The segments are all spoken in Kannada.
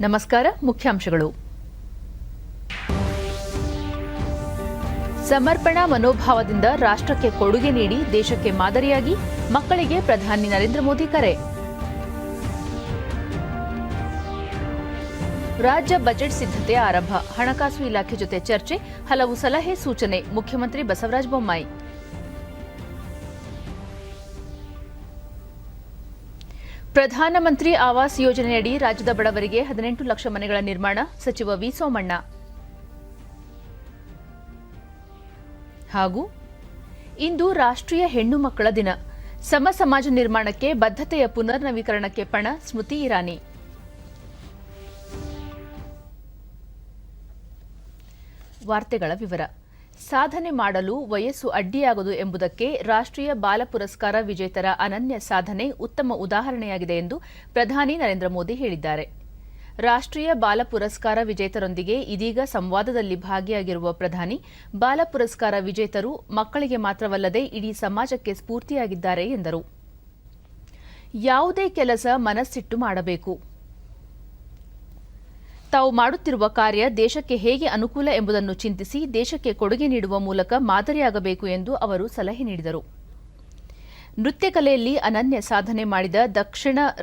ನಮಸ್ಕಾರ. ಮುಖ್ಯಾಂಶಗಳು. ಸಮರ್ಪಣಾ ಮನೋಭಾವದಿಂದ ರಾಷ್ಟ್ರಕ್ಕೆ ಕೊಡುಗೆ ನೀಡಿ ದೇಶಕ್ಕೆ ಮಾದರಿಯಾಗಿ ಮಕ್ಕಳಿಗೆ ಪ್ರಧಾನಿ ನರೇಂದ್ರ ಮೋದಿ ಕರೆ. ರಾಜ್ಯ ಬಜೆಟ್ ಸಿದ್ಧತೆ ಆರಂಭ. ಹಣಕಾಸು ಇಲಾಖೆ ಜೊತೆ ಚರ್ಚೆ, ಹಲವು ಸಲಹೆ ಸೂಚನೆ. ಮುಖ್ಯಮಂತ್ರಿ ಬಸವರಾಜ ಬೊಮ್ಮಾಯಿ. ಪ್ರಧಾನಮಂತ್ರಿ ಆವಾಸ್ ಯೋಜನೆಯಡಿ ರಾಜ್ಯದ ಬಡವರಿಗೆ 18 ಲಕ್ಷ ಮನೆಗಳ ನಿರ್ಮಾಣ. ಸಚಿವ ವಿ ಸೋಮಣ್ಣ. ಹಾಗೂ ಇಂದು ರಾಷ್ಟ್ರೀಯ ಹೆಣ್ಣು ಮಕ್ಕಳ ದಿನ. ಸಮ ಸಮಾಜ ನಿರ್ಮಾಣಕ್ಕೆ ಬದ್ಧತೆಯ ಪುನರ್ ನವೀಕರಣಕ್ಕೆ ಪಣ. ಸ್ಮೃತಿ ಇರಾನಿ. ವಾರ್ತೆಗಳ ವಿವರ. ಸಾಧನೆ ಮಾಡಲು ವಯಸ್ಸು ಅಡ್ಡಿಯಾಗದು ಎಂಬುದಕ್ಕೆ ರಾಷ್ಟ್ರೀಯ ಬಾಲ ಪುರಸ್ಕಾರ ವಿಜೇತರ ಅನನ್ಯ ಸಾಧನೆ ಉತ್ತಮ ಉದಾಹರಣೆಯಾಗಿದೆ ಎಂದು ಪ್ರಧಾನಿ ನರೇಂದ್ರ ಮೋದಿ ಹೇಳಿದ್ದಾರೆ. ರಾಷ್ಟ್ರೀಯ ಬಾಲ ಪುರಸ್ಕಾರ ವಿಜೇತರೊಂದಿಗೆ ಇದೀಗ ಸಂವಾದದಲ್ಲಿ ಭಾಗಿಯಾಗಿರುವ ಪ್ರಧಾನಿ, ಬಾಲ ಪುರಸ್ಕಾರ ವಿಜೇತರು ಮಕ್ಕಳಿಗೆ ಮಾತ್ರವಲ್ಲದೆ ಇಡೀ ಸಮಾಜಕ್ಕೆ ಸ್ಫೂರ್ತಿಯಾಗಿದ್ದಾರೆ ಎಂದರು. ಯಾವುದೇ ಕೆಲಸ ಮನಸ್ಸಿಟ್ಟು ಮಾಡಬೇಕು. ತಾವು ಮಾಡುತ್ತಿರುವ ಕಾರ್ಯ ದೇಶಕ್ಕೆ ಹೇಗೆ ಅನುಕೂಲ ಎಂಬುದನ್ನು ಚಿಂತಿಸಿ ದೇಶಕ್ಕೆ ಕೊಡುಗೆ ನೀಡುವ ಮೂಲಕ ಮಾದರಿಯಾಗಬೇಕು ಎಂದು ಅವರು ಸಲಹೆ ನೀಡಿದರು. ನೃತ್ಯ ಕಲೆಯಲ್ಲಿ ಅನನ್ಯ ಸಾಧನೆ ಮಾಡಿದ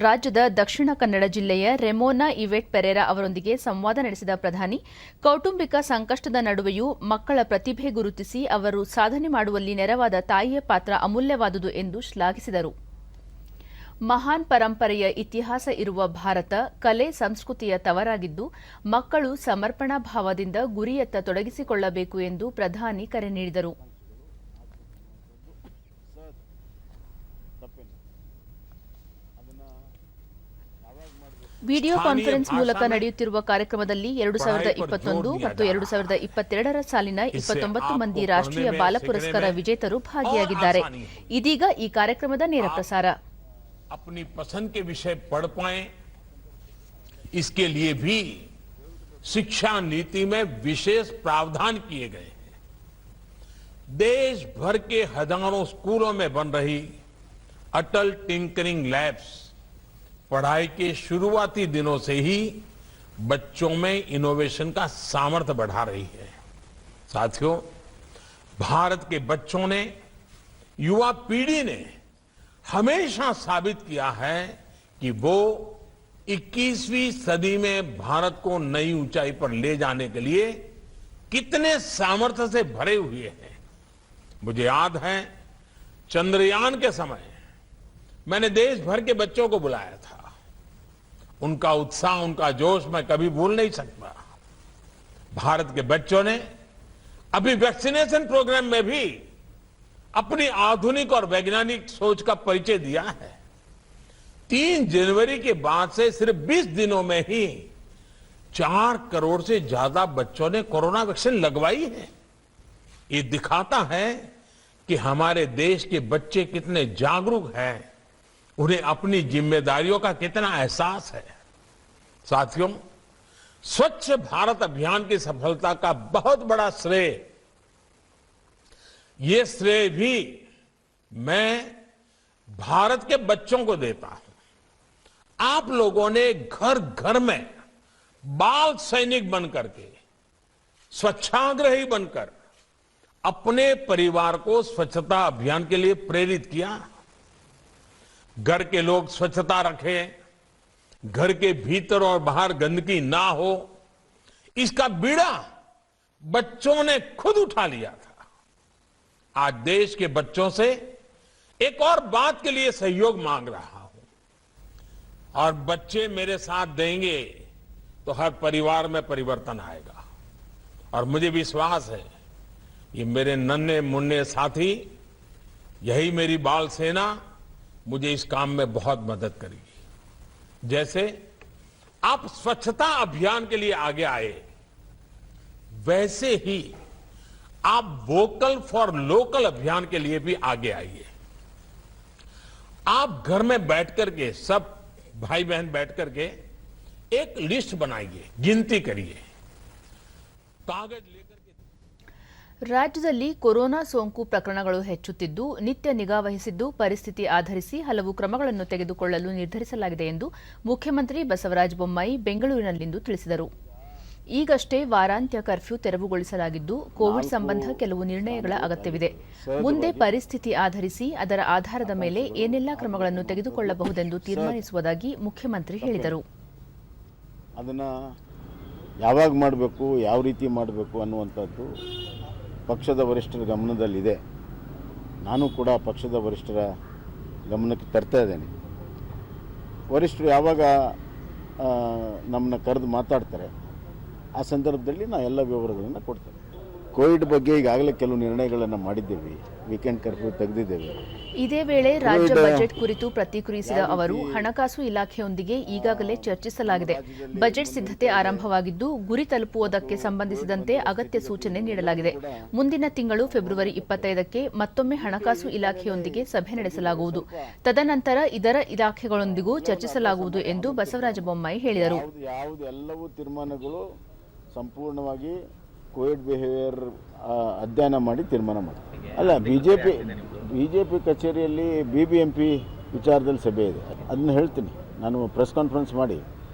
ರಾಜ್ಯದ ದಕ್ಷಿಣ ಕನ್ನಡ ಜಿಲ್ಲೆಯ ರೆಮೋನಾ ಇವೆಟ್ ಪೆರೇರಾ ಅವರೊಂದಿಗೆ ಸಂವಾದ ನಡೆಸಿದ ಪ್ರಧಾನಿ, ಕೌಟುಂಬಿಕ ಸಂಕಷ್ಟದ ನಡುವೆಯೂ ಮಕ್ಕಳ ಪ್ರತಿಭೆ ಗುರುತಿಸಿ ಅವರು ಸಾಧನೆ ಮಾಡುವಲ್ಲಿ ನೆರವಾದ ತಾಯಿಯ ಪಾತ್ರ ಅಮೂಲ್ಯವಾದುದು ಎಂದು ಶ್ಲಾಘಿಸಿದರು. ಮಹಾನ್ ಪರಂಪರೆಯ ಇತಿಹಾಸ ಇರುವ ಭಾರತ ಕಲೆ ಸಂಸ್ಕೃತಿಯ ತವರಾಗಿದ್ದು, ಮಕ್ಕಳು ಸಮರ್ಪಣಾ ಭಾವದಿಂದ ಗುರಿಯತ್ತ ತೊಡಗಿಸಿಕೊಳ್ಳಬೇಕು ಎಂದು ಪ್ರಧಾನಿ ಕರೆ ನೀಡಿದರು. ವಿಡಿಯೋ ಕಾನ್ಫರೆನ್ಸ್ ಮೂಲಕ ನಡೆಯುತ್ತಿರುವ ಕಾರ್ಯಕ್ರಮದಲ್ಲಿ 2021 ಮತ್ತು 2022ರ ಸಾಲಿನ 29 ಮಂದಿ ರಾಷ್ಟ್ರೀಯ ಬಾಲ ಪುರಸ್ಕಾರ ವಿಜೇತರು ಭಾಗಿಯಾಗಿದ್ದಾರೆ. ಇದೀಗ ಈ ಕಾರ್ಯಕ್ರಮದ ನೇರ ಪ್ರಸಾರ. अपनी पसंद के विषय पढ़ पाए, इसके लिए भी शिक्षा नीति में विशेष प्रावधान किए गए हैं. देश भर के हजारों स्कूलों में बन रही अटल टिंकरिंग लैब्स पढ़ाई के शुरुआती दिनों से ही बच्चों में इनोवेशन का सामर्थ्य बढ़ा रही है. साथियों, भारत के बच्चों ने, युवा पीढ़ी ने हमेशा साबित किया है कि वो 21वीं सदी में भारत को नई ऊंचाई पर ले जाने के लिए कितने सामर्थ्य से भरे हुए हैं. मुझे याद है, चंद्रयान के समय मैंने देश भर के बच्चों को बुलाया था. उनका उत्साह, उनका जोश मैं कभी भूल नहीं सकता. भारत के बच्चों ने अभी वैक्सीनेशन प्रोग्राम में भी अपनी आधुनिक और वैज्ञानिक सोच का परिचय दिया है. 3 जनवरी के बाद से सिर्फ 20 दिनों में ही 4 करोड़ से ज्यादा बच्चों ने कोरोना वैक्सीन लगवाई है. ये दिखाता है कि हमारे देश के बच्चे कितने जागरूक हैं, उन्हें अपनी जिम्मेदारियों का कितना एहसास है. साथियों, स्वच्छ भारत अभियान की सफलता का बहुत बड़ा श्रेय, ये श्रेय भी मैं भारत के बच्चों को देता हूं. आप लोगों ने घर घर में बाल सैनिक बनकर के, स्वच्छाग्रही बनकर अपने परिवार को स्वच्छता अभियान के लिए प्रेरित किया. घर के लोग स्वच्छता रखें, घर के भीतर और बाहर गंदगी ना हो, इसका बीड़ा बच्चों ने खुद उठा लिया था. आज देश के बच्चों से एक और बात के लिए सहयोग मांग रहा हूं, और बच्चे मेरे साथ देंगे तो हर परिवार में परिवर्तन आएगा. और मुझे विश्वास है, ये मेरे नन्हे मुन्ने साथी, यही मेरी बाल सेना मुझे इस काम में बहुत मदद करेगी. जैसे आप स्वच्छता अभियान के लिए आगे आए, वैसे ही आप वोकल फॉर लोकल अभियान के लिए भी आगे आइए. आप घर में बैठ करके, सब भाई बहन बैठ करके एक लिस्ट बनाइए, गिनती करिए, कागज लेकर के. ರಾಜ್ಯದಲ್ಲಿ ಕೊರೋನಾ ಸೋಂಕು ಪ್ರಕರಣಗಳು ಹೆಚ್ಚುತ್ತಿದ್ದು ನಿತ್ಯ ನಿಗಾ ವಹಿಸಿದ್ದು ಪರಿಸ್ಥಿತಿ ಆಧರಿಸಿ ಹಲವು ಕ್ರಮಗಳನ್ನು ತೆಗೆದುಕೊಳ್ಳಲು ನಿರ್ಧರಿಸಲಾಗಿದೆ ಎಂದು ಮುಖ್ಯಮಂತ್ರಿ ಬಸವರಾಜ ಬೊಮ್ಮಾಯಿ ಬೆಂಗಳೂರಿನಲ್ಲಿಂದು ತಿಳಿಸಿದರು. ಈಗಷ್ಟೇ ವಾರಾಂತ್ಯ ಕರ್ಫ್ಯೂ ತೆರವುಗೊಳಿಸಲಾಗಿದ್ದು ಕೋವಿಡ್ ಸಂಬಂಧ ಕೆಲವು ನಿರ್ಣಯಗಳ ಅಗತ್ಯವಿದೆ. ಮುಂದೆ ಪರಿಸ್ಥಿತಿ ಆಧರಿಸಿ ಅದರ ಆಧಾರದ ಮೇಲೆ ಏನೆಲ್ಲಾ ಕ್ರಮಗಳನ್ನು ತೆಗೆದುಕೊಳ್ಳಬಹುದೆಂದು ತೀರ್ಮಾನಿಸುವುದಾಗಿ ಮುಖ್ಯಮಂತ್ರಿ ಹೇಳಿದರು. ಅದನ್ನು ಯಾವಾಗ ಮಾಡಬೇಕು, ಯಾವ ರೀತಿ ಮಾಡಬೇಕು ಅನ್ನುವಂಥದ್ದು ಪಕ್ಷದ ವರಿಷ್ಠರ ಗಮನದಲ್ಲಿದೆ. ನಾನು ಕೂಡ ಪಕ್ಷದ ವರಿಷ್ಠರ ಗಮನಕ್ಕೆ ತರ್ತಾ ಇದ್ದೇನೆ. ವರಿಷ್ಠರು ಯಾವಾಗ ನಮ್ಮನ್ನ ಕರೆದು ಮಾತಾಡ್ತಾರೆ ಆ ಸಂದರ್ಭದಲ್ಲಿ ನಾನು ಎಲ್ಲ ವಿವರಗಳನ್ನು ಕೊಡ್ತೇನೆ. ಕೋವಿಡ್ ಬಗ್ಗೆ ಈಗಾಗಲೇ ಕೆಲವು ನಿರ್ಣಯಗಳನ್ನು ಮಾಡಿದ್ದೇವೆ. ವೀಕೆಂಡ್ ಕರ್ಫ್ಯೂ ತೆಗೆದಿದ್ದೇವೆ. ಇದೇ ವೇಳೆ ರಾಜ್ಯ ಬಜೆಟ್ ಕುರಿತು ಪ್ರತಿಕ್ರಿಯಿಸಿದ ಅವರು, ಹಣಕಾಸು ಇಲಾಖೆಯೊಂದಿಗೆ ಈಗಾಗಲೇ ಚರ್ಚಿಸಲಾಗಿದೆ. ಬಜೆಟ್ ಸಿದ್ಧತೆ ಆರಂಭವಾಗಿದ್ದು ಗುರಿ ತಲುಪುವುದಕ್ಕೆ ಸಂಬಂಧಿಸಿದಂತೆ ಅಗತ್ಯ ಸೂಚನೆ ನೀಡಲಾಗಿದೆ. ಮುಂದಿನ ತಿಂಗಳು ಫೆಬ್ರವರಿ 25ಕ್ಕೆ ಮತ್ತೊಮ್ಮೆ ಹಣಕಾಸು ಇಲಾಖೆಯೊಂದಿಗೆ ಸಭೆ ನಡೆಸಲಾಗುವುದು. ತದನಂತರ ಇತರ ಇಲಾಖೆಗಳೊಂದಿಗೂ ಚರ್ಚಿಸಲಾಗುವುದು ಎಂದು ಬಸವರಾಜ ಬೊಮ್ಮಾಯಿ ಹೇಳಿದರು. ಎಲ್ಲವೂ ತೀರ್ಮಾನಗಳು ಸಂಪೂರ್ಣವಾಗಿ ಕೋವಿಡ್ ಬಿಹೇವಿಯರ್ ಅಧ್ಯಯನ ಮಾಡಿ ತೀರ್ಮಾನ ಮಾಡಿ. ಅಲ್ಲ, ಬಿಜೆಪಿ ಕಚೇರಿಯಲ್ಲಿ BBMP ವಿಚಾರದಲ್ಲಿ ಸಭೆ ಇದೆ. ಅದನ್ನ ಹೇಳ್ತೀನಿ. ನಾನು ಪ್ರೆಸ್ ಕಾನ್ಫರೆನ್ಸ್ ಮಾಡಿ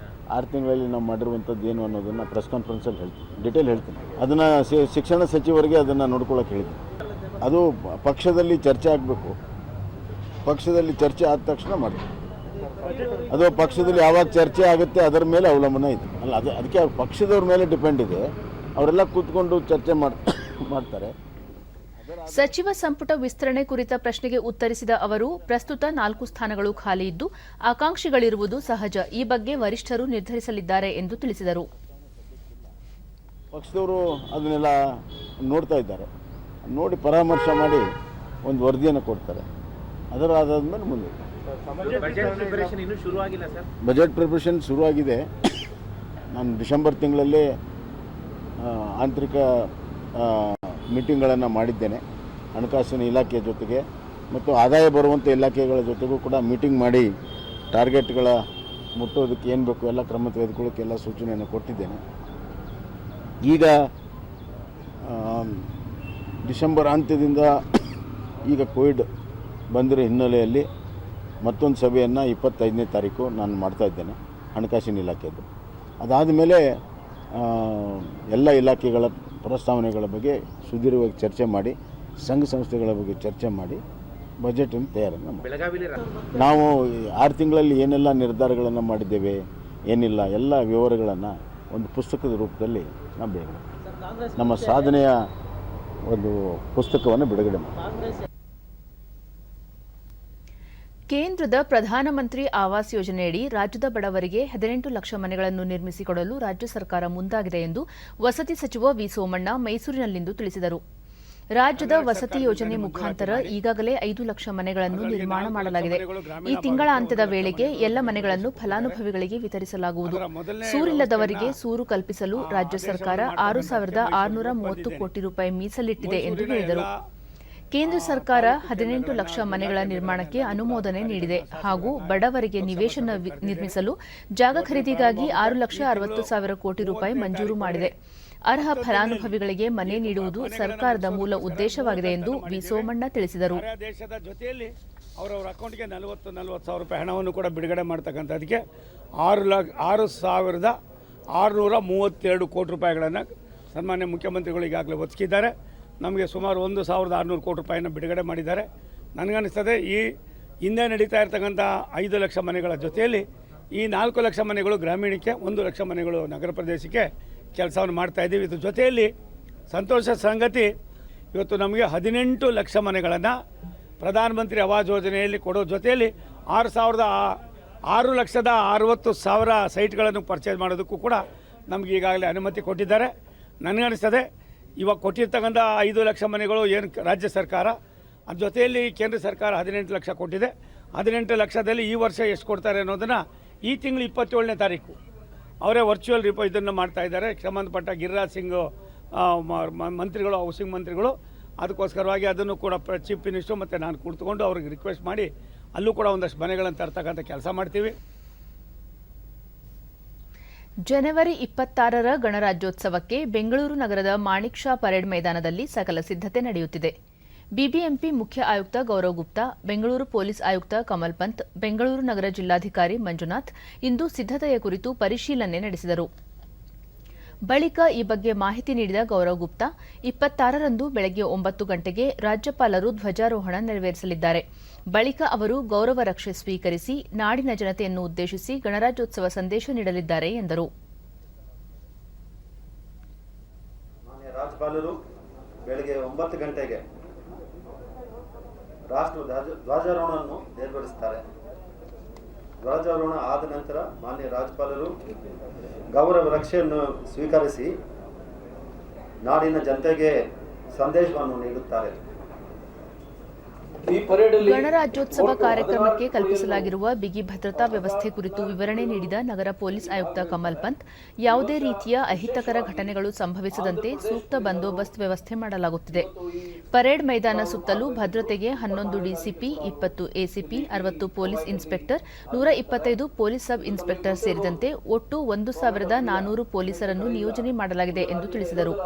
6 ತಿಂಗಳಲ್ಲಿ ನಾವು ಮಾಡಿರುವಂಥದ್ದು ಏನು ಅನ್ನೋದನ್ನು ಪ್ರೆಸ್ ಕಾನ್ಫರೆನ್ಸಲ್ಲಿ ಹೇಳ್ತೀನಿ, ಡೀಟೇಲ್ ಹೇಳ್ತೀನಿ. ಅದನ್ನು ಶಿಕ್ಷಣ ಸಚಿವರಿಗೆ ಅದನ್ನು ನೋಡ್ಕೊಳ್ಳೋಕೆ ಹೇಳ್ತೀನಿ. ಅದು ಪಕ್ಷದಲ್ಲಿ ಚರ್ಚೆ ಆಗಬೇಕು. ಪಕ್ಷದಲ್ಲಿ ಚರ್ಚೆ ಆದ ತಕ್ಷಣ ಮಾಡ್ತೀನಿ. ಅದು ಪಕ್ಷದಲ್ಲಿ ಯಾವಾಗ ಚರ್ಚೆ ಆಗುತ್ತೆ ಅದರ ಮೇಲೆ ಅವಲಂಬನೆ ಇದೆ. ಅಲ್ಲ, ಅದಕ್ಕೆ ಪಕ್ಷದವ್ರ ಮೇಲೆ ಡಿಪೆಂಡ್ ಇದೆ. ಅವರೆಲ್ಲ ಕೂತ್ಕೊಂಡು ಚರ್ಚೆ ಮಾಡ್ತಾರೆ. ಸಚಿವ ಸಂಪುಟ ವಿಸ್ತರಣೆ ಕುರಿತ ಪ್ರಶ್ನೆಗೆ ಉತ್ತರಿಸಿದ ಅವರು, ಪ್ರಸ್ತುತ 4 ಸ್ಥಾನಗಳು ಖಾಲಿ ಇದ್ದು ಆಕಾಂಕ್ಷಿಗಳಿರುವುದು ಸಹಜ. ಈ ಬಗ್ಗೆ ವರಿಷ್ಠರು ನಿರ್ಧರಿಸಲಿದ್ದಾರೆ ಎಂದು ತಿಳಿಸಿದರು. ಪಕ್ಷದವರು ಅದನ್ನೆಲ್ಲ ನೋಡ್ತಾ ಇದ್ದಾರೆ. ನೋಡಿ ಪರಾಮರ್ಶೆ ಮಾಡಿ ಒಂದು ವರದಿಯನ್ನು ಕೊಡ್ತಾರೆ. ಅದರ ಆದಾದ್ಮೇಲೆ ಮುಂದೆ ಬಜೆಟ್ ಪ್ರಿಪರೇಷನ್ ಶುರುವಾಗಿದೆ. ನಾನು ಡಿಸೆಂಬರ್ ತಿಂಗಳಲ್ಲೇ ಆಂತರಿಕ ಮೀಟಿಂಗ್ಗಳನ್ನು ಮಾಡಿದ್ದೇನೆ. ಹಣಕಾಸಿನ ಇಲಾಖೆಯ ಜೊತೆಗೆ ಮತ್ತು ಆದಾಯ ಬರುವಂಥ ಇಲಾಖೆಗಳ ಜೊತೆಗೂ ಕೂಡ ಮೀಟಿಂಗ್ ಮಾಡಿ ಟಾರ್ಗೆಟ್ಗಳ ಮುಟ್ಟೋದಕ್ಕೆ ಏನು ಬೇಕು ಎಲ್ಲ ಕ್ರಮ ತೆಗೆದುಕೊಳ್ಳೋಕ್ಕೆ ಎಲ್ಲ ಸೂಚನೆಯನ್ನು ಕೊಟ್ಟಿದ್ದೇನೆ. ಈಗ ಡಿಸೆಂಬರ್ ಅಂತ್ಯದಿಂದ ಈಗ ಕೋವಿಡ್ ಬಂದಿರೋ ಹಿನ್ನೆಲೆಯಲ್ಲಿ ಮತ್ತೊಂದು ಸಭೆಯನ್ನು 25ನೇ ತಾರೀಕು ನಾನು ಮಾಡ್ತಾಯಿದ್ದೇನೆ ಹಣಕಾಸಿನ ಇಲಾಖೆಯದ್ದು. ಅದಾದ ಮೇಲೆ ಎಲ್ಲ ಇಲಾಖೆಗಳ ಪ್ರಸ್ತಾವನೆಗಳ ಬಗ್ಗೆ ಸುದೀರ್ಘವಾಗಿ ಚರ್ಚೆ ಮಾಡಿ ಸಂಘ ಸಂಸ್ಥೆಗಳ ಬಗ್ಗೆ ಚರ್ಚೆ ಮಾಡಿ ಬಜೆಟನ್ನು ತಯಾರನ್ನು ಮಾಡಿ ನಾವು 6 ತಿಂಗಳಲ್ಲಿ ಏನೆಲ್ಲ ನಿರ್ಧಾರಗಳನ್ನು ಮಾಡಿದ್ದೇವೆ, ಏನಿಲ್ಲ ಎಲ್ಲ ವಿವರಗಳನ್ನು ಒಂದು ಪುಸ್ತಕದ ರೂಪದಲ್ಲಿ ನಾವು ನಮ್ಮ ಸಾಧನೆಯ ಒಂದು ಪುಸ್ತಕವನ್ನು ಬಿಡುಗಡೆ ಮಾಡಿ. ಕೇಂದ್ರದ ಪ್ರಧಾನಮಂತ್ರಿ ಆವಾಸ್ ಯೋಜನೆಯಡಿ ರಾಜ್ಯದ ಬಡವರಿಗೆ 18 ಲಕ್ಷ ಮನೆಗಳನ್ನು ನಿರ್ಮಿಸಿಕೊಡಲು ರಾಜ್ಯ ಸರ್ಕಾರ ಮುಂದಾಗಿದೆ ಎಂದು ವಸತಿ ಸಚಿವ ವಿ ಸೋಮಣ್ಣ ಮೈಸೂರಿನಲ್ಲಿಂದು ತಿಳಿಸಿದರು. ರಾಜ್ಯದ ವಸತಿ ಯೋಜನೆ ಮುಖಾಂತರ ಈಗಾಗಲೇ 5 ಲಕ್ಷ ಮನೆಗಳನ್ನು ನಿರ್ಮಾಣ ಮಾಡಲಾಗಿದೆ. ಈ ತಿಂಗಳ ಅಂತ್ಯದ ವೇಳೆಗೆ ಎಲ್ಲ ಮನೆಗಳನ್ನು ಫಲಾನುಭವಿಗಳಿಗೆ ವಿತರಿಸಲಾಗುವುದು. ಸೂರಿಲ್ಲದವರಿಗೆ ಸೂರು ಕಲ್ಪಿಸಲು ರಾಜ್ಯ ಸರ್ಕಾರ 6,630 ಕೋಟಿ ರೂಪಾಯಿ ಮೀಸಲಿಟ್ಟಿದೆ ಎಂದು ಹೇಳಿದರು. ಕೇಂದ್ರ ಸರ್ಕಾರ 18 ಲಕ್ಷ ಮನೆಗಳ ನಿರ್ಮಾಣಕ್ಕೆ ಅನುಮೋದನೆ ನೀಡಿದೆ ಹಾಗೂ ಬಡವರಿಗೆ ನಿವೇಶನ ನಿರ್ಮಿಸಲು ಜಾಗ ಖರೀದಿಗಾಗಿ 6,60,000 ಕೋಟಿ ರೂಪಾಯಿ ಮಂಜೂರು ಮಾಡಿದೆ. ಅರ್ಹ ಫಲಾನುಭವಿಗಳಿಗೆ ಮನೆ ನೀಡುವುದು ಸರ್ಕಾರದ ಮೂಲ ಉದ್ದೇಶವಾಗಿದೆ ಎಂದು ವಿ ಸೋಮಣ್ಣ ತಿಳಿಸಿದರು. ದೇಶದ ಜೊತೆಯಲ್ಲಿ ಅವರವರ ಅಕೌಂಟ್ಗೆ 40,000 ರೂಪಾಯಿ ಹಣವನ್ನು ಕೂಡ ಬಿಡುಗಡೆ ಮಾಡ್ತಕ್ಕಂಥದಕ್ಕೆ 6,632 ಕೋಟಿ ರೂಪಾಯಿಗಳನ್ನು ಸನ್ಮಾನ್ಯ ಮುಖ್ಯಮಂತ್ರಿಗಳು ಈಗಾಗಲೇ ಒದಗಿಸಿದ್ದಾರೆ. ನಮಗೆ ಸುಮಾರು 1,600 ಕೋಟಿ ರೂಪಾಯಿನ ಬಿಡುಗಡೆ ಮಾಡಿದ್ದಾರೆ. ನನಗನ್ನಿಸ್ತದೆ ಈ ಹಿಂದೆ ನಡೀತಾ ಇರ್ತಕ್ಕಂಥ 5 ಲಕ್ಷ ಮನೆಗಳ ಜೊತೆಯಲ್ಲಿ ಈ 4 ಲಕ್ಷ ಮನೆಗಳು ಗ್ರಾಮೀಣಕ್ಕೆ, 1 ಲಕ್ಷ ಮನೆಗಳು ನಗರ ಪ್ರದೇಶಕ್ಕೆ ಕೆಲಸವನ್ನು ಮಾಡ್ತಾಯಿದ್ದೀವಿ. ಇದ್ರ ಜೊತೆಯಲ್ಲಿ ಸಂತೋಷ ಸಂಗತಿ, ಇವತ್ತು ನಮಗೆ 18 ಲಕ್ಷ ಮನೆಗಳನ್ನು ಪ್ರಧಾನಮಂತ್ರಿ ಆವಾಸ್ ಯೋಜನೆಯಲ್ಲಿ ಕೊಡೋ ಜೊತೆಯಲ್ಲಿ 6,60,000 ಸೈಟ್ಗಳನ್ನು ಪರ್ಚೇಸ್ ಮಾಡೋದಕ್ಕೂ ಕೂಡ ನಮಗೆ ಈಗಾಗಲೇ ಅನುಮತಿ ಕೊಟ್ಟಿದ್ದಾರೆ. ನನಗನ್ನಿಸ್ತದೆ ಇವಾಗ ಕೊಟ್ಟಿರ್ತಕ್ಕಂಥ 5 ಲಕ್ಷ ಮನೆಗಳು ಏನು ರಾಜ್ಯ ಸರ್ಕಾರ, ಅದ್ರ ಜೊತೆಯಲ್ಲಿ ಕೇಂದ್ರ ಸರ್ಕಾರ 18 ಲಕ್ಷ ಕೊಟ್ಟಿದೆ. 18 ಲಕ್ಷದಲ್ಲಿ ಈ ವರ್ಷ ಎಷ್ಟು ಕೊಡ್ತಾರೆ ಅನ್ನೋದನ್ನು ಈ ತಿಂಗಳು 27ನೇ ತಾರೀಕು ಅವರೇ ವರ್ಚುವಲ್ ಇದನ್ನು ಮಾಡ್ತಾ ಇದ್ದಾರೆ. ಸಂಬಂಧಪಟ್ಟ ಗಿರಿರಾಜ್ ಸಿಂಗ್ ಮಂತ್ರಿಗಳು, ಹೌಸಿಂಗ್ ಮಂತ್ರಿಗಳು, ಅದಕ್ಕೋಸ್ಕರವಾಗಿ ಅದನ್ನು ಕೂಡ ಚೀಫ್ ಮಿನಿಸ್ಟರ್ ಮತ್ತು ನಾನು ಕುಳಿತುಕೊಂಡು ಅವ್ರಿಗೆ ರಿಕ್ವೆಸ್ಟ್ ಮಾಡಿ ಅಲ್ಲೂ ಕೂಡ ಒಂದಷ್ಟು ಮನೆಗಳನ್ನು ತರ್ತಕ್ಕಂಥ ಕೆಲಸ ಮಾಡ್ತೀವಿ. ಜನವರಿ 26ರ ಗಣರಾಜ್ಯೋತ್ಸವಕ್ಕೆ ಬೆಂಗಳೂರು ನಗರದ ಮಾಣಿಕ್ ಷಾ ಪರೇಡ್ ಮೈದಾನದಲ್ಲಿ ಸಕಲ ಸಿದ್ಧತೆ ನಡೆಯುತ್ತಿದೆ. ಬಿಬಿಎಂಪಿ ಮುಖ್ಯ ಆಯುಕ್ತ ಗೌರವ್ ಗುಪ್ತಾ, ಬೆಂಗಳೂರು ಪೊಲೀಸ್ ಆಯುಕ್ತ ಕಮಲ್ ಪಂತ್, ಬೆಂಗಳೂರು ನಗರ ಜಿಲ್ಲಾಧಿಕಾರಿ ಮಂಜುನಾಥ್ ಇಂದು ಸಿದ್ಧತೆಯ ಕುರಿತು ಪರಿಶೀಲನೆ ನಡೆಸಿದರು. ಬಳಿಕ ಈ ಬಗ್ಗೆ ಮಾಹಿತಿ ನೀಡಿದ ಗೌರವ್ ಗುಪ್ತಾ, 26ರಂದು ಬೆಳಗ್ಗೆ 9 ಗಂಟೆಗೆ ರಾಜ್ಯಪಾಲರು ಧ್ವಜಾರೋಹಣ ನೆರವೇರಿಸಲಿದ್ದಾರೆ. ಬಳಿಕ ಅವರು ಗೌರವ ರಕ್ಷೆ ಸ್ವೀಕರಿಸಿ ನಾಡಿನ ಜನತೆಯನ್ನು ಉದ್ದೇಶಿಸಿ ಗಣರಾಜ್ಯೋತ್ಸವ ಸಂದೇಶ ನೀಡಲಿದ್ದಾರೆ ಎಂದರು. ರಾಜ್ಯಪಾಲರು ಬೆಳಗ್ಗೆ 9 ಗಂಟೆಗೆ ರಾಷ್ಟ್ರ ಧ್ವಜಾರೋಹಣವನ್ನು ನೆರವೇರಿಸುತ್ತಾರೆ. ಧ್ವಜಾರೋಹಣ ಆದ ನಂತರ ಮಾನ್ಯ ರಾಜ್ಯಪಾಲರು ಗೌರವ ರಕ್ಷೆಯನ್ನು ಸ್ವೀಕರಿಸಿ ನಾಡಿನ ಜನತೆಗೆ ಸಂದೇಶವನ್ನು ನೀಡುತ್ತಾರೆ. ಗಣರಾಜ್ಯೋತ್ಸವ ಕಾರ್ಯಕ್ರಮಕ್ಕೆ ಕಲ್ಪಿಸಲಾಗಿರುವ ಬಿಗಿ ಭದ್ರತಾ ವ್ಯವಸ್ಥೆ ಕುರಿತು ವಿವರಣೆ ನೀಡಿದ ನಗರ ಪೊಲೀಸ್ ಆಯುಕ್ತ ಕಮಲ್ ಪಂತ್, ಯಾವುದೇ ರೀತಿಯ ಅಹಿತಕರ ಘಟನೆಗಳು ಸಂಭವಿಸದಂತೆ ಸೂಕ್ತ ಬಂದೋಬಸ್ತ್ ವ್ಯವಸ್ಥೆ ಮಾಡಲಾಗುತ್ತಿದೆ. ಪರೇಡ್ ಮೈದಾನ ಸುತ್ತಲೂ ಭದ್ರತೆಗೆ 11 DCP, 20 ACP, 60 police inspector, 125 police sub inspector ಸೇರಿದಂತೆ ಒಟ್ಟು 1400 ಪೊಲೀಸರನ್ನು ನಿಯೋಜನೆ ಮಾಡಲಾಗಿದೆ ಎಂದು ತಿಳಿಸಿದರು.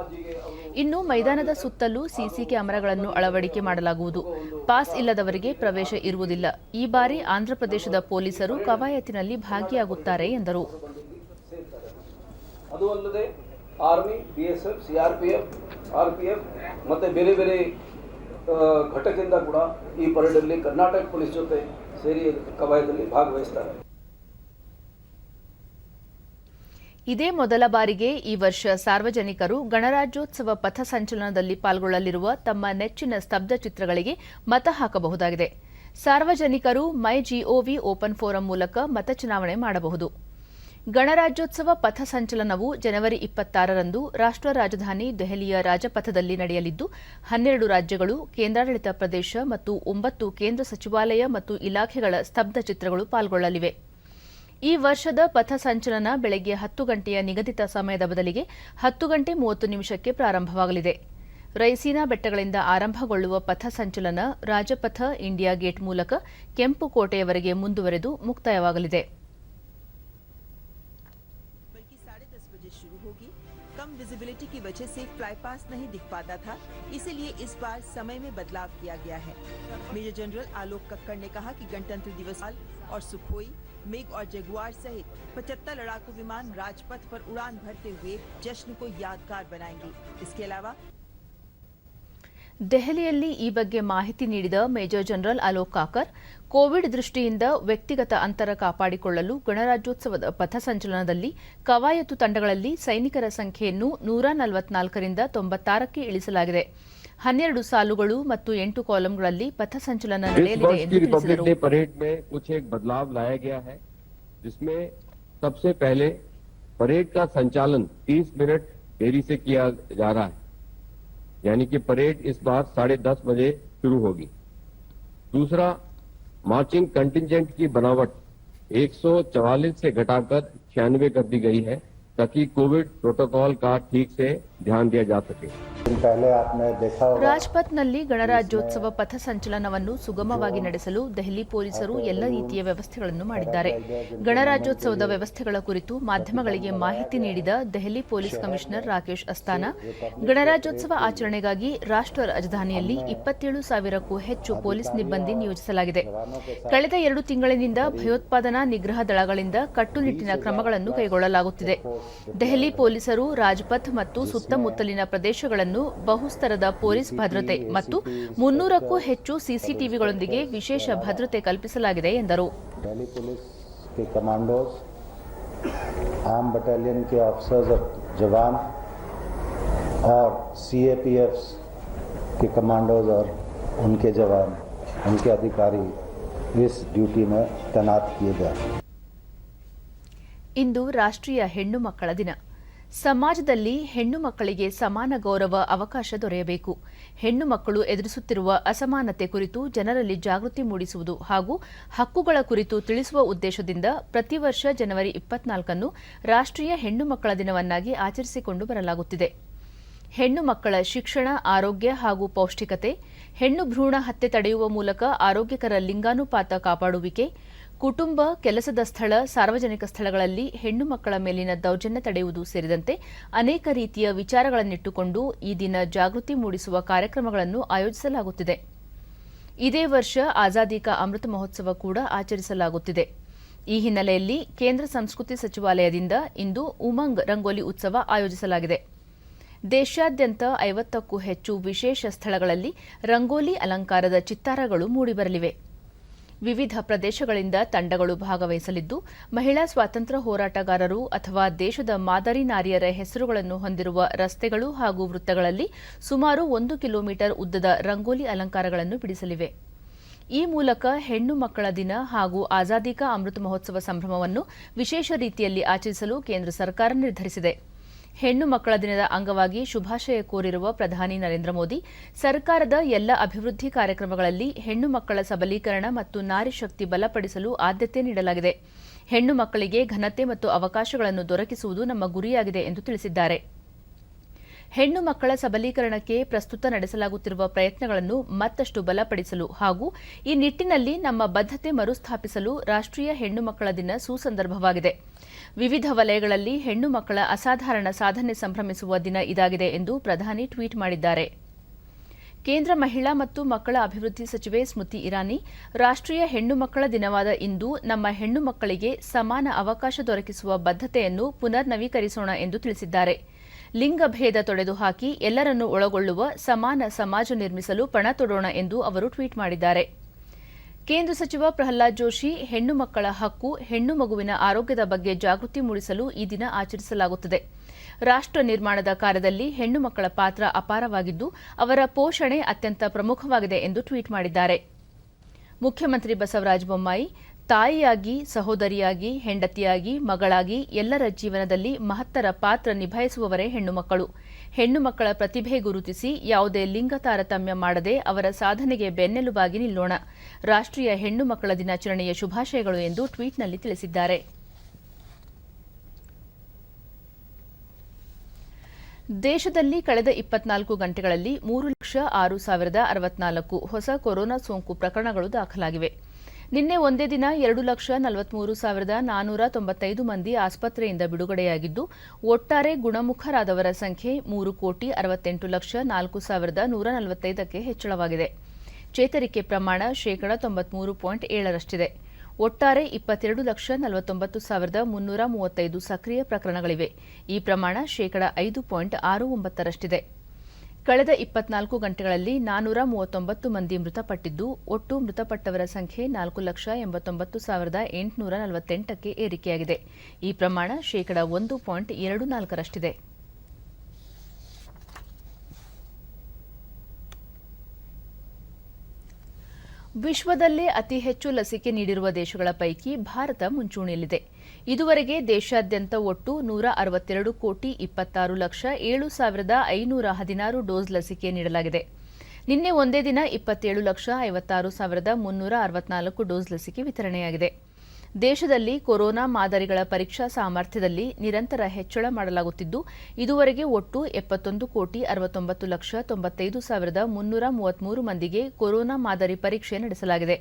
ಇನ್ನು ಮೈದಾನದ ಸುತ್ತಲೂ ಸಿಸಿ ಕ್ಯಾಮೆರಾಗಳನ್ನು ಅಳವಡಿಕೆ ಮಾಡಲಾಗುವುದು. ಪಾಸ್ ಇಲ್ಲದವರಿಗೆ ಪ್ರವೇಶ ಇರುವುದಿಲ್ಲ. ಈ ಬಾರಿ ಆಂಧ್ರಪ್ರದೇಶದ ಪೊಲೀಸರು ಕವಾಯತಿನಲ್ಲಿ ಭಾಗಿಯಾಗುತ್ತಾರೆ ಎಂದರು. ಅದು ಅಲ್ಲದೆ ಆರ್ಮಿ, ಬಿಎಸ್ಎಫ್, ಸಿಆರ್ಪಿಎಫ್, ಆರ್ಪಿಎಫ್ ಮತ್ತೆ ಬೇರೆ ಬೇರೆ ಘಟಕದಿಂದ ಕೂಡ ಈ ಪರೇಡಲ್ಲಿ ಕರ್ನಾಟಕ ಪೊಲೀಸ್ ಜೊತೆ ಸೇರಿ ಕವಾಯದಲ್ಲಿ ಭಾಗವಹಿಸುತ್ತಾರೆ. ಇದೇ ಮೊದಲ ಬಾರಿಗೆ ಈ ವರ್ಷ ಸಾರ್ವಜನಿಕರು ಗಣರಾಜ್ಯೋತ್ಸವ ಪಥ ಸಂಚಲನದಲ್ಲಿ ಪಾಲ್ಗೊಳ್ಳಲಿರುವ ತಮ್ಮ ನೆಚ್ಚಿನ ಸ್ತಬ್ಧ ಚಿತ್ರಗಳಿಗೆ ಮತ ಹಾಕಬಹುದಾಗಿದೆ. ಸಾರ್ವಜನಿಕರು ಮೈ ಜಿಒವಿ ಓಪನ್ ಫೋರಂ ಮೂಲಕ ಮತ ಚಲಾವಣೆ ಮಾಡಬಹುದು. ಗಣರಾಜ್ಯೋತ್ಸವ ಪಥ ಸಂಚಲನವು ಜನವರಿ 26ರಂದು ರಾಷ್ಟ್ರ ರಾಜಧಾನಿ ದೆಹಲಿಯ ರಾಜಪಥದಲ್ಲಿ ನಡೆಯಲಿದ್ದು 12 ರಾಜ್ಯಗಳು, ಕೇಂದ್ರಾಡಳಿತ ಪ್ರದೇಶ ಮತ್ತು 9 ಕೇಂದ್ರ ಸಚಿವಾಲಯ ಮತ್ತು ಇಲಾಖೆಗಳ ಸ್ತಬ್ಧ ಚಿತ್ರಗಳು ಪಾಲ್ಗೊಳ್ಳಲಿವೆ. ಈ ವರ್ಷದ ಪಥ ಸಂಚಲನ ಬೆಳಗ್ಗೆ 10 ಗಂಟೆಯ ನಿಗದಿತ ಸಮಯದ ಬದಲಿಗೆ 10 ಗಂಟೆ 30 ನಿಮಿಷಕ್ಕೆ ಪ್ರಾರಂಭವಾಗಲಿದೆ. ರೈಸೀನಾ ಬೆಟ್ಟಗಳಿಂದ ಆರಂಭಗೊಳ್ಳುವ ಪಥ ಸಂಚಲನ ರಾಜಪಥ, ಇಂಡಿಯಾ ಗೇಟ್ ಮೂಲಕ ಕೆಂಪು ಕೋಟೆಯವರೆಗೆ ಮುಂದುವರೆದು ಮುಕ್ತಾಯವಾಗಲಿದೆ. कम विजिबिलिटी की वजह से फ्लाई पास नहीं दिख पाता था, इसीलिए इस बार समय में बदलाव किया गया है। मेजर जनरल आलोक कक्कड़ ने कहा कि गणतंत्र दिवस और सुखोई, मेघ और जगुआर सहित 75 लड़ाकू विमान राजपथ पर उड़ान भरते हुए जश्न को यादगार बनाएंगे। इसके अलावा ದೆಹಲಿಯಲ್ಲಿ ಈ ಬಗ್ಗೆ ಮಾಹಿತಿ ನೀಡಿದ ಮೇಜರ್ ಜನರಲ್ ಅಲೋಕ್ ಕಾಕರ್, ಕೋವಿಡ್ ದೃಷ್ಟಿಯಿಂದ ವ್ಯಕ್ತಿಗತ ಅಂತರ ಕಾಪಾಡಿಕೊಳ್ಳಲು ಗಣರಾಜ್ಯೋತ್ಸವದ ಪಥಸಂಚಲನದಲ್ಲಿ ಕವಾಯತು ತಂಡಗಳಲ್ಲಿ ಸೈನಿಕರ ಸಂಖ್ಯೆಯನ್ನು 144ರಿಂದ 96ಕ್ಕೆ ಇಳಿಸಲಾಗಿದೆ. 12 ಸಾಲುಗಳು ಮತ್ತು 8 ಕಾಲಂಗಳಲ್ಲಿ ಪಥಸಂಚಲನ ನಡೆಯಲಿದೆ ಎಂದು ತಿಳಿಸಿದರು. परेड में कुछ एक बदलाव लाया गया है, जिसमें सबसे पहले परेड का संचालन 30 मिनट देरी से किया जा रहा है, यानी कि परेड इस बार 10:30 बजे शुरू होगी. दूसरा, मार्चिंग कंटिंजेंट की बनावट 144 से घटाकर 96 कर दी गई है, ताकि कोविड प्रोटोकॉल का ठीक से ध्यान दिया जा सके. ರಾಜ್ಪಥ್ನಲ್ಲಿ ಗಣರಾಜ್ಯೋತ್ಸವ ಪಥ ಸಂಚಲನವನ್ನು ಸುಗಮವಾಗಿ ನಡೆಸಲು ದೆಹಲಿ ಪೊಲೀಸರು ಎಲ್ಲ ರೀತಿಯ ವ್ಯವಸ್ಥೆಗಳನ್ನು ಮಾಡಿದ್ದಾರೆ. ಗಣರಾಜ್ಯೋತ್ಸವದ ವ್ಯವಸ್ಥೆಗಳ ಕುರಿತು ಮಾಧ್ಯಮಗಳಿಗೆ ಮಾಹಿತಿ ನೀಡಿದ ದೆಹಲಿ ಪೊಲೀಸ್ ಕಮಿಷನರ್ ರಾಕೇಶ್ ಅಸ್ತಾನಾ, ಗಣರಾಜ್ಯೋತ್ಸವ ಆಚರಣೆಗಾಗಿ ರಾಷ್ಟ್ರ ರಾಜಧಾನಿಯಲ್ಲಿ 27,000ಕ್ಕೂ ಹೆಚ್ಚು ಪೊಲೀಸ್ ಸಿಬ್ಬಂದಿ ನಿಯೋಜಿಸಲಾಗಿದೆ. ಕಳೆದ 2 ತಿಂಗಳಿನಿಂದ ಭಯೋತ್ಪಾದನಾ ನಿಗ್ರಹ ದಳಗಳಿಂದ ಕಟ್ಟುನಿಟ್ಟಿನ ಕ್ರಮಗಳನ್ನು ಕೈಗೊಳ್ಳಲಾಗುತ್ತಿದೆ. ದೆಹಲಿ ಪೊಲೀಸರು ರಾಜ್ಪಥ್ ಮತ್ತು ಸುತ್ತಮುತ್ತಲಿನ ಪ್ರದೇಶಗಳನ್ನು ಬಹುಸ್ತರದ ಪೊಲೀಸ್ ಭದ್ರತೆ ಮತ್ತು 300ಕ್ಕೂ ಹೆಚ್ಚು ಸಿಸಿಟಿವಿಗಳೊಂದಿಗೆ ವಿಶೇಷ ಭದ್ರತೆ ಕಲ್ಪಿಸಲಾಗಿದೆ ಎಂದರು. दिल्ली पुलिस के कमांडोज, आर्म बटालियन के ऑफिसर्स और जवान और सीएपीएफ के कमांडोज और उनके जवान, उनके अधिकारी इस ड्यूटी में तैनात किए गए. ಇಂದು ರಾಷ್ಟ್ರೀಯ ಹೆಣ್ಣು ಮಕ್ಕಳ ದಿನ. ಸಮಾಜದಲ್ಲಿ ಹೆಣ್ಣು ಮಕ್ಕಳಿಗೆ ಸಮಾನ ಗೌರವ, ಅವಕಾಶ ದೊರೆಯಬೇಕು. ಹೆಣ್ಣು ಮಕ್ಕಳು ಎದುರಿಸುತ್ತಿರುವ ಅಸಮಾನತೆ ಕುರಿತು ಜನರಲ್ಲಿ ಜಾಗೃತಿ ಮೂಡಿಸುವುದು ಹಾಗೂ ಹಕ್ಕುಗಳ ಕುರಿತು ತಿಳಿಸುವ ಉದ್ದೇಶದಿಂದ ಪ್ರತಿ ವರ್ಷ ಜನವರಿ 24ಅನ್ನು ರಾಷ್ಟ್ರೀಯ ಹೆಣ್ಣು ಮಕ್ಕಳ ದಿನವನ್ನಾಗಿ ಆಚರಿಸಿಕೊಂಡು ಬರಲಾಗುತ್ತಿದೆ. ಹೆಣ್ಣು ಮಕ್ಕಳ ಶಿಕ್ಷಣ, ಆರೋಗ್ಯ ಹಾಗೂ ಪೌಷ್ಟಿಕತೆ, ಹೆಣ್ಣು ಭ್ರೂಣ ಹತ್ಯೆ ತಡೆಯುವ ಮೂಲಕ ಆರೋಗ್ಯಕರ ಲಿಂಗಾನುಪಾತ ಕಾಪಾಡುವಿಕೆ, ಕುಟುಂಬ, ಕೆಲಸದ ಸ್ಥಳ, ಸಾರ್ವಜನಿಕ ಸ್ಥಳಗಳಲ್ಲಿ ಹೆಣ್ಣು ಮಕ್ಕಳ ಮೇಲಿನ ದೌರ್ಜನ್ಯ ತಡೆಯುವುದು ಸೇರಿದಂತೆ ಅನೇಕ ರೀತಿಯ ವಿಚಾರಗಳನ್ನಿಟ್ಟುಕೊಂಡು ಈ ದಿನ ಜಾಗೃತಿ ಮೂಡಿಸುವ ಕಾರ್ಯಕ್ರಮಗಳನ್ನು ಆಯೋಜಿಸಲಾಗುತ್ತಿದೆ. ಇದೇ ವರ್ಷ ಆಜಾದಿ ಕಾ ಅಮೃತ ಮಹೋತ್ಸವ ಕೂಡ ಆಚರಿಸಲಾಗುತ್ತಿದೆ. ಈ ಹಿನ್ನೆಲೆಯಲ್ಲಿ ಕೇಂದ್ರ ಸಂಸ್ಕೃತಿ ಸಚಿವಾಲಯದಿಂದ ಇಂದು ಉಮಂಗ್ ರಂಗೋಲಿ ಉತ್ಸವ ಆಯೋಜಿಸಲಾಗಿದೆ. ದೇಶಾದ್ಯಂತ 50ಕ್ಕೂ ಹೆಚ್ಚು ವಿಶೇಷ ಸ್ಥಳಗಳಲ್ಲಿ ರಂಗೋಲಿ ಅಲಂಕಾರದ ಚಿತ್ತಾರಗಳು ಮೂಡಿಬರಲಿವೆ. ವಿವಿಧ ಪ್ರದೇಶಗಳಿಂದ ತಂಡಗಳು ಭಾಗವಹಿಸಲಿದ್ದು, ಮಹಿಳಾ ಸ್ವಾತಂತ್ರ್ಯ ಹೋರಾಟಗಾರರು ಅಥವಾ ದೇಶದ ಮಾದರಿ ನಾರಿಯರ ಹೆಸರುಗಳನ್ನು ಹೊಂದಿರುವ ರಸ್ತೆಗಳು ಹಾಗೂ ವೃತ್ತಗಳಲ್ಲಿ ಸುಮಾರು 1 ಕಿಲೋಮೀಟರ್ ಉದ್ದದ ರಂಗೋಲಿ ಅಲಂಕಾರಗಳನ್ನು ಬಿಡಿಸಲಿವೆ. ಈ ಮೂಲಕ ಹೆಣ್ಣು ಮಕ್ಕಳ ದಿನ ಹಾಗೂ ಆಜಾದಿ ಕಾ ಅಮೃತ ಮಹೋತ್ಸವ ಸಂಭ್ರಮವನ್ನು ವಿಶೇಷ ರೀತಿಯಲ್ಲಿ ಆಚರಿಸಲು ಕೇಂದ್ರ ಸರ್ಕಾರ ನಿರ್ಧರಿಸಿದೆ. ಹೆಣ್ಣು ಮಕ್ಕಳ ದಿನದ ಅಂಗವಾಗಿ ಶುಭಾಶಯ ಕೋರಿರುವ ಪ್ರಧಾನಿ ನರೇಂದ್ರ ಮೋದಿ, ಸರ್ಕಾರದ ಎಲ್ಲ ಅಭಿವೃದ್ಧಿ ಕಾರ್ಯಕ್ರಮಗಳಲ್ಲಿ ಹೆಣ್ಣು ಮಕ್ಕಳ ಸಬಲೀಕರಣ ಮತ್ತು ನಾರಿ ಶಕ್ತಿ ಬಲಪಡಿಸಲು ಆದ್ಯತೆ ನೀಡಲಾಗಿದೆ. ಹೆಣ್ಣು ಮಕ್ಕಳಿಗೆ ಘನತೆ ಮತ್ತು ಅವಕಾಶಗಳನ್ನು ದೊರಕಿಸುವುದು ನಮ್ಮ ಗುರಿಯಾಗಿದೆ ಎಂದು ತಿಳಿಸಿದ್ದಾರೆ. ಹೆಣ್ಣು ಮಕ್ಕಳ ಸಬಲೀಕರಣಕ್ಕೆ ಪ್ರಸ್ತುತ ನಡೆಸಲಾಗುತ್ತಿರುವ ಪ್ರಯತ್ನಗಳನ್ನು ಮತ್ತಷ್ಟು ಬಲಪಡಿಸಲು ಹಾಗೂ ಈ ನಿಟ್ಟಿನಲ್ಲಿ ನಮ್ಮ ಬದ್ಧತೆ ಮರುಸ್ಥಾಪಿಸಲು ರಾಷ್ಟ್ರೀಯ ಹೆಣ್ಣು ಮಕ್ಕಳ ದಿನ ಸುಸಂದರ್ಭವಾಗಿದೆ. ವಿವಿಧ ವಲಯಗಳಲ್ಲಿ ಹೆಣ್ಣು ಮಕ್ಕಳ ಅಸಾಧಾರಣ ಸಾಧನೆ ಸಂಭ್ರಮಿಸುವ ದಿನ ಇದಾಗಿದೆ ಎಂದು ಪ್ರಧಾನಿ ಟ್ವೀಟ್ ಮಾಡಿದ್ದಾರೆ. ಕೇಂದ್ರ ಮಹಿಳಾ ಮತ್ತು ಮಕ್ಕಳ ಅಭಿವೃದ್ಧಿ ಸಚಿವೆ ಸ್ಮೃತಿ ಇರಾನಿ, ರಾಷ್ಟ್ರೀಯ ಹೆಣ್ಣು ಮಕ್ಕಳ ದಿನವಾದ ಇಂದು ನಮ್ಮ ಹೆಣ್ಣು ಮಕ್ಕಳಿಗೆ ಸಮಾನ ಅವಕಾಶ ದೊರಕಿಸುವ ಬದ್ಧತೆಯನ್ನು ಪುನರ್ ನವೀಕರಿಸೋಣ ಎಂದು ತಿಳಿಸಿದ್ದಾರೆ. ಲಿಂಗಭೇದ ತೊಡೆದುಹಾಕಿ ಎಲ್ಲರನ್ನೂ ಒಳಗೊಳ್ಳುವ ಸಮಾನ ಸಮಾಜ ನಿರ್ಮಿಸಲು ಪಣ ತೊಡೋಣ ಎಂದು ಅವರು ಟ್ವೀಟ್ ಮಾಡಿದ್ದಾರೆ. ಕೇಂದ್ರ ಸಚಿವ ಪ್ರಹ್ಲಾದ್ ಜೋಶಿ, ಹೆಣ್ಣು ಮಕ್ಕಳ ಹಕ್ಕು, ಹೆಣ್ಣು ಮಗುವಿನ ಆರೋಗ್ಯದ ಬಗ್ಗೆ ಜಾಗೃತಿ ಮೂಡಿಸಲು ಈ ದಿನ ಆಚರಿಸಲಾಗುತ್ತದೆ. ರಾಷ್ಟ್ರ ನಿರ್ಮಾಣದ ಕಾರ್ಯದಲ್ಲಿ ಹೆಣ್ಣು ಮಕ್ಕಳ ಪಾತ್ರ ಅಪಾರವಾಗಿದ್ದು, ಅವರ ಪೋಷಣೆ ಅತ್ಯಂತ ಪ್ರಮುಖವಾಗಿದೆ ಎಂದು ಟ್ವೀಟ್ ಮಾಡಿದ್ದಾರೆ. ಮುಖ್ಯಮಂತ್ರಿ ಬಸವರಾಜ ಬೊಮ್ಮಾಯಿ, ತಾಯಿಯಾಗಿ, ಸಹೋದರಿಯಾಗಿ, ಹೆಂಡತಿಯಾಗಿ, ಮಗಳಾಗಿ ಎಲ್ಲರ ಜೀವನದಲ್ಲಿ ಮಹತ್ತರ ಪಾತ್ರ ನಿಭಾಯಿಸುವವರೇ ಹೆಣ್ಣು ಮಕ್ಕಳು. ಹೆಣ್ಣು ಮಕ್ಕಳ ಪ್ರತಿಭೆ ಗುರುತಿಸಿ ಯಾವುದೇ ಲಿಂಗ ತಾರತಮ್ಯ ಮಾಡದೆ ಅವರ ಸಾಧನೆಗೆ ಬೆನ್ನೆಲುಬಾಗಿ ನಿಲ್ಲೋಣ. ರಾಷ್ಟ್ರೀಯ ಹೆಣ್ಣು ಮಕ್ಕಳ ದಿನಾಚರಣೆಯ ಶುಭಾಶಯಗಳು ಎಂದು ಟ್ವೀಟ್ನಲ್ಲಿ ತಿಳಿಸಿದ್ದಾರೆ. ದೇಶದಲ್ಲಿ ಕಳೆದ 24 ಗಂಟೆಗಳಲ್ಲಿ 3,06,064 ಹೊಸ ಕೊರೋನಾ ಸೋಂಕು ಪ್ರಕರಣಗಳು ದಾಖಲಾಗಿವೆ. ನಿನ್ನೆ ಒಂದೇ ದಿನ 2,43,495 ಮಂದಿ ಆಸ್ಪತ್ರೆಯಿಂದ ಬಿಡುಗಡೆಯಾಗಿದ್ದು, ಒಟ್ಟಾರೆ ಗುಣಮುಖರಾದವರ ಸಂಖ್ಯೆ 3,68,04,145ಕ್ಕೆ ಹೆಚ್ಚಳವಾಗಿದೆ. ಚೇತರಿಕೆ ಪ್ರಮಾಣ ಶೇಕಡಾ 93.7ರಷ್ಟಿದೆ. ಒಟ್ಟಾರೆ 22,49,335 ಸಕ್ರಿಯ ಪ್ರಕರಣಗಳಿವೆ. ಈ ಪ್ರಮಾಣ ಶೇಕಡಾ 5.69ರಷ್ಟಿದೆ. ಕಳೆದ 24 ಗಂಟೆಗಳಲ್ಲಿ 439 ಮಂದಿ ಮೃತಪಟ್ಟಿದ್ದು, ಒಟ್ಟು ಮೃತಪಟ್ಟವರ ಸಂಖ್ಯೆ 4,89,848ಕ್ಕೆ ಏರಿಕೆಯಾಗಿದೆ. ಈ ಪ್ರಮಾಣ ಶೇಕಡಾ 1.24ರಷ್ಟಿದೆ. ವಿಶ್ವದಲ್ಲೇ ಅತಿ ಹೆಚ್ಚು ಲಸಿಕೆ ನೀಡಿರುವ ದೇಶಗಳ ಪೈಕಿ ಭಾರತ ಮುಂಚೂಣಿಯಲ್ಲಿದೆ. ಇದುವರೆಗೆ ದೇಶಾದ್ಯಂತ ಒಟ್ಟು 162,26,07,516 ಡೋಸ್ ಲಸಿಕೆ ನೀಡಲಾಗಿದೆ. ನಿನ್ನೆ ಒಂದೇ ದಿನ 27,56,364 ಡೋಸ್ ಲಸಿಕೆ ವಿತರಣೆಯಾಗಿದೆ. ದೇಶದಲ್ಲಿ ಕೊರೋನಾ ಮಾದರಿಗಳ ಪರೀಕ್ಷಾ ಸಾಮರ್ಥ್ಯದಲ್ಲಿ ನಿರಂತರ ಹೆಚ್ಚಳ ಮಾಡಲಾಗುತ್ತಿದ್ದು, ಇದುವರೆಗೆ ಒಟ್ಟು 71,69,95,333 ಮಂದಿಗೆ ಕೊರೋನಾ ಮಾದರಿ ಪರೀಕ್ಷೆ ನಡೆಸಲಾಗಿದೆ.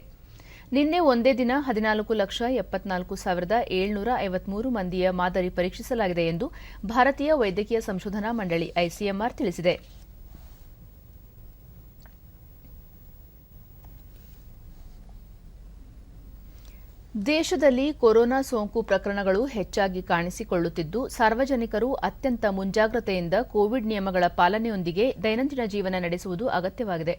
ನಿನ್ನೆ ಒಂದೇ ದಿನ 14,74,753 ಮಂದಿಯ ಮಾದರಿ ಪರೀಕ್ಷಿಸಲಾಗಿದೆ ಎಂದು ಭಾರತೀಯ ವೈದ್ಯಕೀಯ ಸಂಶೋಧನಾ ಮಂಡಳಿ ಐಸಿಎಂಆರ್ ತಿಳಿಸಿದೆ. ದೇಶದಲ್ಲಿ ಕೊರೋನಾ ಸೋಂಕು ಪ್ರಕರಣಗಳು ಹೆಚ್ಚಾಗಿ ಕಾಣಿಸಿಕೊಳ್ಳುತ್ತಿದ್ದು, ಸಾರ್ವಜನಿಕರು ಅತ್ಯಂತ ಮುಂಜಾಗ್ರತೆಯಿಂದ ಕೋವಿಡ್ ನಿಯಮಗಳ ಪಾಲನೆಯೊಂದಿಗೆ ದೈನಂದಿನ ಜೀವನ ನಡೆಸುವುದು ಅಗತ್ಯವಾಗಿದೆ.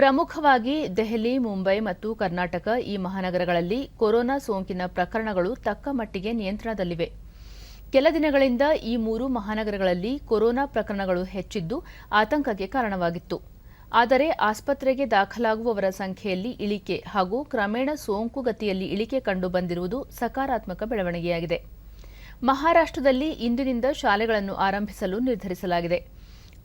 ಪ್ರಮುಖವಾಗಿ ದೆಹಲಿ, ಮುಂಬೈ ಮತ್ತು ಕರ್ನಾಟಕ ಈ ಮಹಾನಗರಗಳಲ್ಲಿ ಕೊರೋನಾ ಸೋಂಕಿನ ಪ್ರಕರಣಗಳು ತಕ್ಕ ಮಟ್ಟಿಗೆ ನಿಯಂತ್ರಣದಲ್ಲಿವೆ. ಕೆಲ ದಿನಗಳಿಂದ ಈ 3 ಮಹಾನಗರಗಳಲ್ಲಿ ಕೊರೋನಾ ಪ್ರಕರಣಗಳು ಹೆಚ್ಚಿದ್ದು ಆತಂಕಕ್ಕೆ ಕಾರಣವಾಗಿತ್ತು. ಆದರೆ ಆಸ್ಪತ್ರೆಗೆ ದಾಖಲಾಗುವವರ ಸಂಖ್ಯೆಯಲ್ಲಿ ಇಳಿಕೆ ಹಾಗೂ ಕ್ರಮೇಣ ಸೋಂಕು ಗತಿಯಲ್ಲಿ ಇಳಿಕೆ ಕಂಡು ಬಂದಿರುವುದು ಸಕಾರಾತ್ಮಕ ಬೆಳವಣಿಗೆಯಾಗಿದೆ. ಮಹಾರಾಷ್ಟ್ರದಲ್ಲಿ ಇಂದಿನಿಂದ ಶಾಲೆಗಳನ್ನು ಆರಂಭಿಸಲು ನಿರ್ಧರಿಸಲಾಗಿದೆ.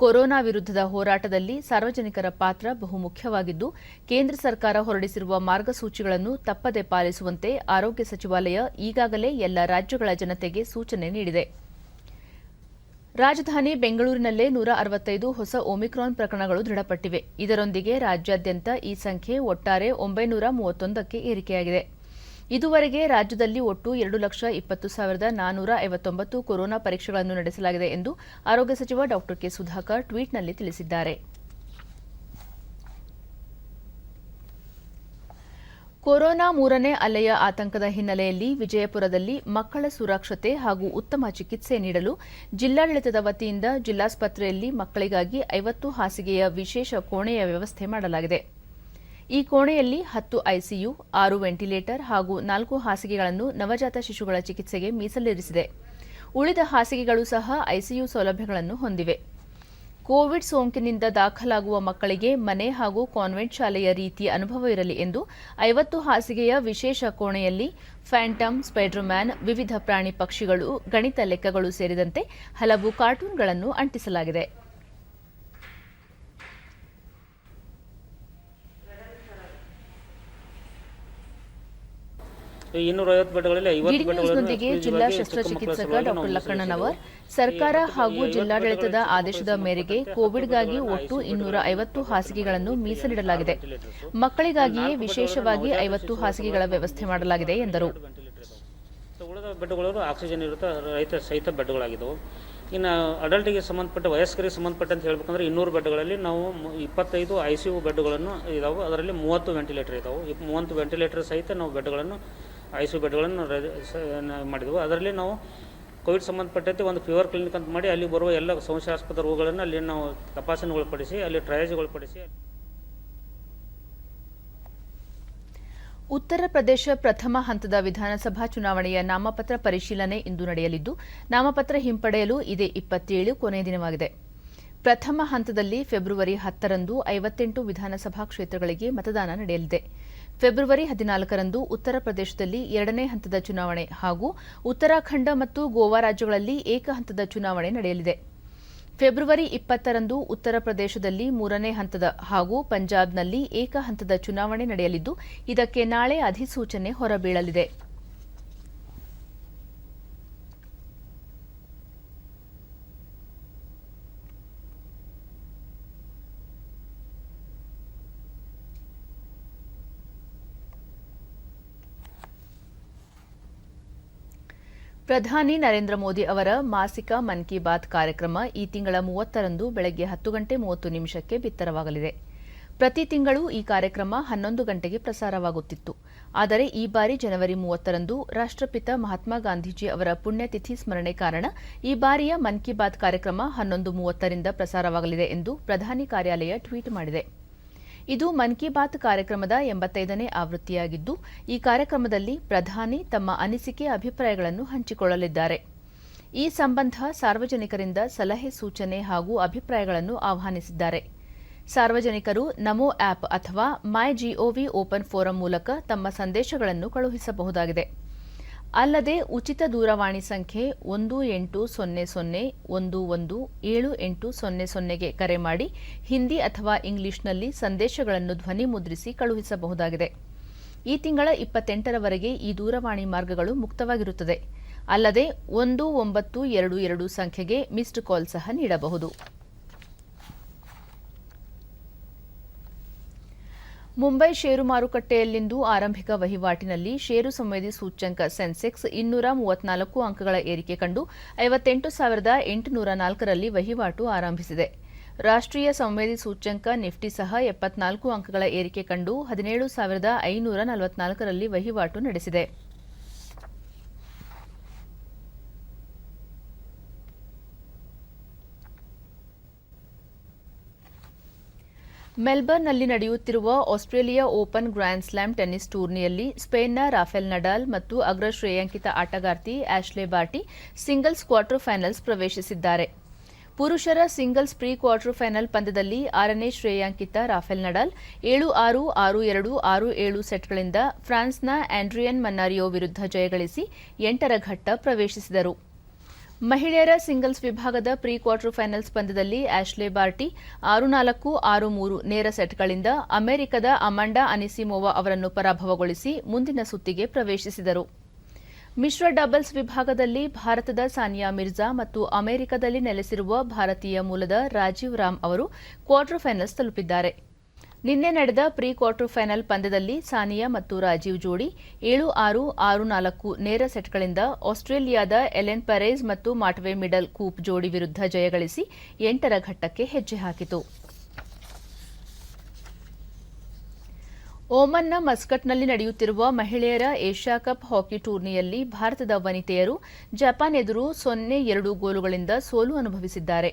ಕೊರೋನಾ ವಿರುದ್ಧದ ಹೋರಾಟದಲ್ಲಿ ಸಾರ್ವಜನಿಕರ ಪಾತ್ರ ಬಹುಮುಖ್ಯವಾಗಿದ್ದು, ಕೇಂದ್ರ ಸರ್ಕಾರ ಹೊರಡಿಸಿರುವ ಮಾರ್ಗಸೂಚಿಗಳನ್ನು ತಪ್ಪದೆ ಪಾಲಿಸುವಂತೆ ಆರೋಗ್ಯ ಸಚಿವಾಲಯ ಈಗಾಗಲೇ ಎಲ್ಲ ರಾಜ್ಯಗಳ ಜನತೆಗೆ ಸೂಚನೆ ನೀಡಿದೆ. ರಾಜಧಾನಿ ಬೆಂಗಳೂರಿನಲ್ಲೇ 165 ಹೊಸ ಒಮಿಕ್ರಾನ್ ಪ್ರಕರಣಗಳು ದೃಢಪಟ್ಟಿವೆ. ಇದರೊಂದಿಗೆ ರಾಜ್ಯಾದ್ಯಂತ ಈ ಸಂಖ್ಯೆ ಒಟ್ಟಾರೆ 931ಕ್ಕೆ ಏರಿಕೆಯಾಗಿದೆ. ಇದುವರೆಗೆ ರಾಜ್ಯದಲ್ಲಿ ಒಟ್ಟು 2,20,459 ಕೊರೋನಾ ಪರೀಕ್ಷೆಗಳನ್ನು ನಡೆಸಲಾಗಿದೆ ಎಂದು ಆರೋಗ್ಯ ಸಚಿವ ಡಾ ಕೆ ಸುಧಾಕರ್ ಟ್ವೀಟ್ನಲ್ಲಿ ತಿಳಿಸಿದ್ದಾರೆ. ಕೊರೋನಾ ಮೂರನೇ ಅಲೆಯ ಆತಂಕದ ಹಿನ್ನೆಲೆಯಲ್ಲಿ ವಿಜಯಪುರದಲ್ಲಿ ಮಕ್ಕಳ ಸುರಕ್ಷತೆ ಹಾಗೂ ಉತ್ತಮ ಚಿಕಿತ್ಸೆ ನೀಡಲು ಜಿಲ್ಲಾಡಳಿತದ ವತಿಯಿಂದ ಜಿಲ್ಲಾಸ್ಪತ್ರೆಯಲ್ಲಿ ಮಕ್ಕಳಿಗಾಗಿ 50 ಹಾಸಿಗೆಯ ವಿಶೇಷ ಕೋಣೆಯ ವ್ಯವಸ್ಥೆ ಮಾಡಲಾಗಿದೆ. ಈ ಕೋಣೆಯಲ್ಲಿ 10 ಐಸಿಯು, 6 ವೆಂಟಿಲೇಟರ್ ಹಾಗೂ 4 ಹಾಸಿಗೆಗಳನ್ನು ನವಜಾತ ಶಿಶುಗಳ ಚಿಕಿತ್ಸೆಗೆ ಮೀಸಲಿರಿಸಿದೆ. ಉಳಿದ ಹಾಸಿಗೆಗಳು ಸಹ ಐಸಿಯು ಸೌಲಭ್ಯಗಳನ್ನು ಹೊಂದಿವೆ. ಕೋವಿಡ್ ಸೋಂಕಿನಿಂದ ದಾಖಲಾಗುವ ಮಕ್ಕಳಿಗೆ ಮನೆ ಹಾಗೂ ಕಾನ್ವೆಂಟ್ ಶಾಲೆಯ ರೀತಿಯ ಅನುಭವವಿರಲಿ ಎಂದು 50 ಹಾಸಿಗೆಯ ವಿಶೇಷ ಕೋಣೆಯಲ್ಲಿ ಫ್ಯಾಂಟಮ್, ಸ್ಪೈಡರ್ಮ್ಯಾನ್, ವಿವಿಧ ಪ್ರಾಣಿ ಪಕ್ಷಿಗಳು, ಗಣಿತ ಲೆಕ್ಕಗಳು ಸೇರಿದಂತೆ ಹಲವು ಕಾರ್ಟೂನ್ಗಳನ್ನು ಅಂಟಿಸಲಾಗಿದೆ. ಡಿಡಿನ್ಯೂಸ್ನೊಂದಿಗೆ ಜಿಲ್ಲಾ ಶಸ್ತ್ರಚಿಕಿತ್ಸಕ ಡಾ ಲಕ್ಕಣ್ಣನವರ್, ಸರ್ಕಾರ ಹಾಗೂ ಜಿಲ್ಲಾಡಳಿತದ ಆದೇಶದ ಮೇರೆಗೆ ಕೋವಿಡ್ಗಾಗಿ ಒಟ್ಟು 250 ಹಾಸಿಗೆಗಳನ್ನು ಮೀಸಲಿಡಲಾಗಿದೆ. ಮಕ್ಕಳಿಗಾಗಿಯೇ ವಿಶೇಷವಾಗಿ 50 ಹಾಸಿಗೆಗಳ ವ್ಯವಸ್ಥೆ ಮಾಡಲಾಗಿದೆ ಎಂದರು. ಉಳಿದ ಬೆಡ್ಗಳು ಆಕ್ಸಿಜನ್ ಇರುತ್ತೆ, ರೈತ ಸಹಿತ ಬೆಡ್ಗಳಾಗಿದ್ದವು. ಇನ್ನು ಅಡಲ್ಟಿಗೆ ಸಂಬಂಧಪಟ್ಟ ವಯಸ್ಕರಿಗೆ ಸಂಬಂಧಪಟ್ಟಂತ ಹೇಳ್ಬೇಕಂದ್ರೆ 200 ಬೆಡ್ಗಳಲ್ಲಿ ನಾವು 25 ಐಸಿಯು ಬೆಡ್ಗಳನ್ನು ಇದಾವೆ. ಅದರಲ್ಲಿ 30 ವೆಂಟಿಲೇಟರ್ ಇದಾವೆ. 30 ವೆಂಟಿಲೇಟರ್ ಸಹಿತ ನಾವು ಬೆಡ್ಗಳನ್ನು ಐಸಿಯು ಬೆಡ್ಗಳನ್ನು ಮಾಡಿದೆವು. ಅದರಲ್ಲಿ ನಾವು ಕೋವಿಡ್ ಸಂಬಂಧಪಟ್ಟಂತೆ ಒಂದು ಫೀವರ್ ಕ್ಲಿನಿಕ್ ಅಂತ ಮಾಡಿ ಅಲ್ಲಿ ಬರುವ ಎಲ್ಲ ಸಂಶಯಾಸ್ಪದ ರೋಗಗಳನ್ನು ಅಲ್ಲಿ ನಾವು ತಪಾಸಣೆಗೊಳಪಡಿಸಿ ಅಲ್ಲಿ ಟ್ರಯಲ್ಗೊಳಪಡಿಸಿ. ಉತ್ತರ ಪ್ರದೇಶ ಪ್ರಥಮ ಹಂತದ ವಿಧಾನಸಭಾ ಚುನಾವಣೆಯ ನಾಮಪತ್ರ ಪರಿಶೀಲನೆ ಇಂದು ನಡೆಯಲಿದ್ದು, ನಾಮಪತ್ರ ಹಿಂಪಡೆಯಲು ಇದೇ 27 ಕೊನೆಯ ದಿನವಾಗಿದೆ. ಪ್ರಥಮ ಹಂತದಲ್ಲಿ ಫೆಬ್ರವರಿ 10ರಂದು 58 ವಿಧಾನಸಭಾ ಕ್ಷೇತ್ರಗಳಿಗೆ ಮತದಾನ ನಡೆಯಲಿದೆ. ಫೆಬ್ರವರಿ 14ರಂದು ಉತ್ತರ ಪ್ರದೇಶದಲ್ಲಿ 2ನೇ ಹಂತದ ಚುನಾವಣೆ ಹಾಗೂ ಉತ್ತರಾಖಂಡ ಮತ್ತು ಗೋವಾ ರಾಜ್ಯಗಳಲ್ಲಿ ಏಕ ಹಂತದ ಚುನಾವಣೆ ನಡೆಯಲಿದೆ. ಫೆಬ್ರವರಿ 20ರಂದು ಉತ್ತರ ಪ್ರದೇಶದಲ್ಲಿ 3ನೇ ಹಂತದ ಹಾಗೂ ಪಂಜಾಬ್ನಲ್ಲಿ ಏಕ ಹಂತದ ಚುನಾವಣೆ ನಡೆಯಲಿದ್ದು, ಇದಕ್ಕೆ ನಾಳೆ ಅಧಿಸೂಚನೆ ಹೊರಬೀಳಲಿದೆ. ಪ್ರಧಾನಿ ನರೇಂದ್ರ ಮೋದಿ ಅವರ ಮಾಸಿಕ ಮನ್ ಕಿ ಬಾತ್ ಕಾರ್ಯಕ್ರಮ ಈ ತಿಂಗಳ 30ರಂದು ಬೆಳಗ್ಗೆ 10:30 ಬಿತ್ತರವಾಗಲಿದೆ. ಪ್ರತಿ ತಿಂಗಳು ಈ ಕಾರ್ಯಕ್ರಮ 11 ಗಂಟೆಗೆ ಪ್ರಸಾರವಾಗುತ್ತಿತ್ತು. ಆದರೆ ಈ ಬಾರಿ ಜನವರಿ 30ರಂದು ರಾಷ್ಟ್ರಪಿತ ಮಹಾತ್ಮ ಗಾಂಧೀಜಿ ಅವರ ಪುಣ್ಯತಿಥಿ ಸ್ಮರಣೆ ಕಾರಣ ಈ ಬಾರಿಯ ಮನ್ ಕಿ ಬಾತ್ ಕಾರ್ಯಕ್ರಮ 11:30ರಿಂದ ಪ್ರಸಾರವಾಗಲಿದೆ ಎಂದು ಪ್ರಧಾನಿ ಕಾರ್ಯಾಲಯ ಟ್ವೀಟ್ ಮಾಡಿದೆ. ಇದು ಮನ್ ಕಿ ಬಾತ್ ಕಾರ್ಯಕ್ರಮದ 85ನೇ ಆವೃತ್ತಿಯಾಗಿದ್ದು, ಈ ಕಾರ್ಯಕ್ರಮದಲ್ಲಿ ಪ್ರಧಾನಿ ತಮ್ಮ ಅನಿಸಿಕೆ ಅಭಿಪ್ರಾಯಗಳನ್ನು ಹಂಚಿಕೊಳ್ಳಲಿದ್ದಾರೆ. ಈ ಸಂಬಂಧ ಸಾರ್ವಜನಿಕರಿಂದ ಸಲಹೆ ಸೂಚನೆ ಹಾಗೂ ಅಭಿಪ್ರಾಯಗಳನ್ನು ಆಹ್ವಾನಿಸಿದ್ದಾರೆ. ಸಾರ್ವಜನಿಕರು ನಮೋ ಆಪ್ ಅಥವಾ ಮೈ ಜಿಒವಿ ಓಪನ್ ಫೋರಂ ಮೂಲಕ ತಮ್ಮ ಸಂದೇಶಗಳನ್ನು ಕಳುಹಿಸಬಹುದಾಗಿದೆ. ಅಲ್ಲದೆ ಉಚಿತ ದೂರವಾಣಿ ಸಂಖ್ಯೆ 1800117800ಗೆ ಕರೆ ಮಾಡಿ ಹಿಂದಿ ಅಥವಾ ಇಂಗ್ಲಿಷ್ನಲ್ಲಿ ಸಂದೇಶಗಳನ್ನು ಧ್ವನಿ ಮುದ್ರಿಸಿ ಕಳುಹಿಸಬಹುದಾಗಿದೆ. ಈ ತಿಂಗಳ 28ರವರೆಗೆ ಈ ದೂರವಾಣಿ ಮಾರ್ಗಗಳು ಮುಕ್ತವಾಗಿರುತ್ತದೆ. ಅಲ್ಲದೆ 1922 ಸಂಖ್ಯೆಗೆ ಮಿಸ್ಡ್ ಕಾಲ್ ಸಹ ನೀಡಬಹುದು. ಮುಂಬೈ ಷೇರು ಮಾರುಕಟ್ಟೆಯಲ್ಲಿಂದು ಆರಂಭಿಕ ವಹಿವಾಟಿನಲ್ಲಿ ಷೇರು ಸಂವೇದಿ ಸೂಚ್ಯಂಕ ಸೆನ್ಸೆಕ್ಸ್ 234 ಅಂಕಗಳ ಏರಿಕೆ ಕಂಡು 58,804ರಲ್ಲಿ ವಹಿವಾಟು ಆರಂಭಿಸಿದೆ. ರಾಷ್ಟ್ರೀಯ ಸಂವೇದಿ ಸೂಚ್ಯಂಕ ನಿಫ್ಟಿ ಸಹ 74 ಅಂಕಗಳ ಏರಿಕೆ ಕಂಡು 17,544ರಲ್ಲಿ ವಹಿವಾಟು ನಡೆಸಿದೆ. ಮೆಲ್ಬರ್ನ್ನಲ್ಲಿ ನಡೆಯುತ್ತಿರುವ Australia open grand slam tennis ಟೂರ್ನಿಯಲ್ಲಿ ಸ್ಪೇನ್ನ ರಾಫೆಲ್ ನಡಾಲ್ ಮತ್ತು ಅಗ್ರ ಶ್ರೇಯಾಂಕಿತ ಆಟಗಾರ್ತಿ Ashley Barty singles quarter finals ಪ್ರವೇಶಿಸಿದ್ದಾರೆ. ಪುರುಷರ ಸಿಂಗಲ್ಸ್ ಪ್ರೀ ಕ್ವಾರ್ಟರ್ ಫೈನಲ್ ಪಂದ್ಯದಲ್ಲಿ 6ನೇ ಶ್ರೇಯಾಂಕಿತ ರಾಫೆಲ್ ನಡಾಲ್ 7-6, 6-2, 6-7 ಸೆಟ್ಗಳಿಂದ ಫ್ರಾನ್ಸ್ನ ಆಂಡ್ರಿಯನ್ ಮನ್ನಾರಿಯೋ ವಿರುದ್ಧ ಜಯಗಳಿಸಿ 8ರ ಘಟ್ಟ ಪ್ರವೇಶಿಸಿದರು. ಮಹಿಳೆಯರ ಸಿಂಗಲ್ಸ್ ವಿಭಾಗದ ಪ್ರೀ ಕ್ವಾರ್ಟರ್ ಫೈನಲ್ಸ್ ಪಂದ್ಯದಲ್ಲಿ ಆಶ್ಲೆ ಬಾರ್ಟಿ 6-4, 6-3 ನೇರ ಸೆಟ್ಗಳಿಂದ ಅಮೆರಿಕದ ಅಮಾಂಡಾ ಅನಿಸಿಮೋವಾ ಅವರನ್ನು ಪರಾಭವಗೊಳಿಸಿ ಮುಂದಿನ ಸುತ್ತಿಗೆ ಪ್ರವೇಶಿಸಿದರು. ಮಿಶ್ರ ಡಬಲ್ಸ್ ವಿಭಾಗದಲ್ಲಿ ಭಾರತದ ಸಾನಿಯಾ ಮಿರ್ಜಾ ಮತ್ತು ಅಮೆರಿಕದಲ್ಲಿ ನೆಲೆಸಿರುವ ಭಾರತೀಯ ಮೂಲದ ರಾಜೀವ್ ರಾಮ್ ಅವರು ಕ್ವಾರ್ಟರ್ ಫೈನಲ್ಸ್ ತಲುಪಿದ್ದಾರೆ. ನಿನ್ನೆ ನಡೆದ ಪ್ರೀ ಕ್ವಾರ್ಟರ್ ಫೈನಲ್ ಪಂದ್ಯದಲ್ಲಿ ಸಾನಿಯಾ ಮತ್ತು ರಾಜೀವ್ ಜೋಡಿ 7-6, 6-4 ನೇರ ಸೆಟ್ಗಳಿಂದ ಆಸ್ಟ್ರೇಲಿಯಾದ ಎಲೆನ್ ಪೆರೇಜ್ ಮತ್ತು ಮಾಟ್ವೆ ಮಿಡಲ್ ಕೂಪ್ ಜೋಡಿ ವಿರುದ್ಧ ಜಯಗಳಿಸಿ 8ರ ಘಟ್ಟಕ್ಕೆ ಹೆಜ್ಜೆ ಹಾಕಿತು. ಓಮನ್ನ ಮಸ್ಕಟ್ನಲ್ಲಿ ನಡೆಯುತ್ತಿರುವ ಮಹಿಳೆಯರ ಏಷ್ಯಾ ಕಪ್ ಹಾಕಿ ಟೂರ್ನಿಯಲ್ಲಿ ಭಾರತದ ವನಿತೆಯರು ಜಪಾನ್ ಎದುರು 0-2 ಗೋಲುಗಳಿಂದ ಸೋಲು ಅನುಭವಿಸಿದ್ದಾರೆ.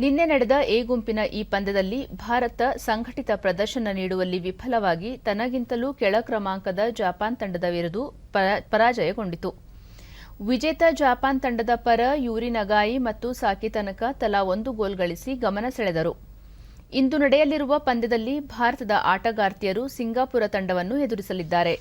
ನಿನ್ನೆ ನಡೆದ ಎ ಗುಂಪಿನ ಈ ಪಂದ್ಯದಲ್ಲಿ ಭಾರತ ಸಂಘಟಿತ ಪ್ರದರ್ಶನ ನೀಡುವಲ್ಲಿ ವಿಫಲವಾಗಿ ತನಗಿಂತಲೂ ಕೆಳ ಕ್ರಮಾಂಕದ ಜಪಾನ್ ತಂಡದ ವಿರುದ್ಧ ಪರಾಜಯಗೊಂಡಿತು. ವಿಜೇತ ಜಪಾನ್ ತಂಡದ ಪರ ಯೂರಿ ನಗಾಯಿ ಮತ್ತು ಸಾಕಿ ತನಕ ತಲಾ 1 ಗೋಲ್ ಗಳಿಸಿ ಗಮನ ಸೆಳೆದರು. ಇಂದು ನಡೆಯಲಿರುವ ಪಂದ್ಯದಲ್ಲಿ ಭಾರತದ ಆಟಗಾರ್ತಿಯರು ಸಿಂಗಾಪುರ ತಂಡವನ್ನು ಎದುರಿಸಲಿದ್ದಾರೆ.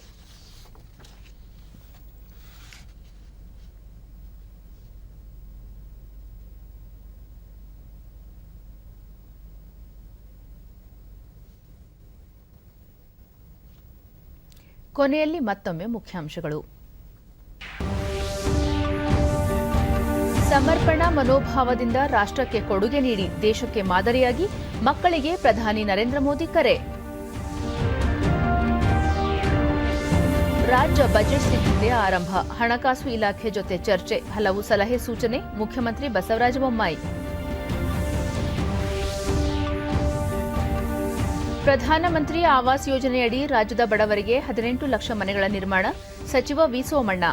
ಕೊನೆಯಲ್ಲಿ ಮತ್ತೊಮ್ಮೆ ಮುಖ್ಯಾಂಶಗಳು. ಸಮರ್ಪಣಾ ಮನೋಭಾವದಿಂದ ರಾಷ್ಟ್ರಕ್ಕೆ ಕೊಡುಗೆ ನೀಡಿ ದೇಶಕ್ಕೆ ಮಾದರಿಯಾಗಿ ಮಕ್ಕಳಿಗೆ ಪ್ರಧಾನಿ ನರೇಂದ್ರ ಮೋದಿ ಕರೆ. ರಾಜ್ಯ ಬಜೆಟ್ ಸಿದ್ಧತೆ ಆರಂಭ, ಹಣಕಾಸು ಇಲಾಖೆ ಜೊತೆ ಚರ್ಚೆ, ಹಲವು ಸಲಹೆ ಸೂಚನೆ, ಮುಖ್ಯಮಂತ್ರಿ ಬಸವರಾಜ ಬೊಮ್ಮಾಯಿ. ಪ್ರಧಾನಮಂತ್ರಿ ಆವಾಸ್ ಯೋಜನೆಯಡಿ ರಾಜ್ಯದ ಬಡವರಿಗೆ 18 ಲಕ್ಷ ಮನೆಗಳ ನಿರ್ಮಾಣ, ಸಚಿವ ವಿ ಸೋಮಣ್ಣ.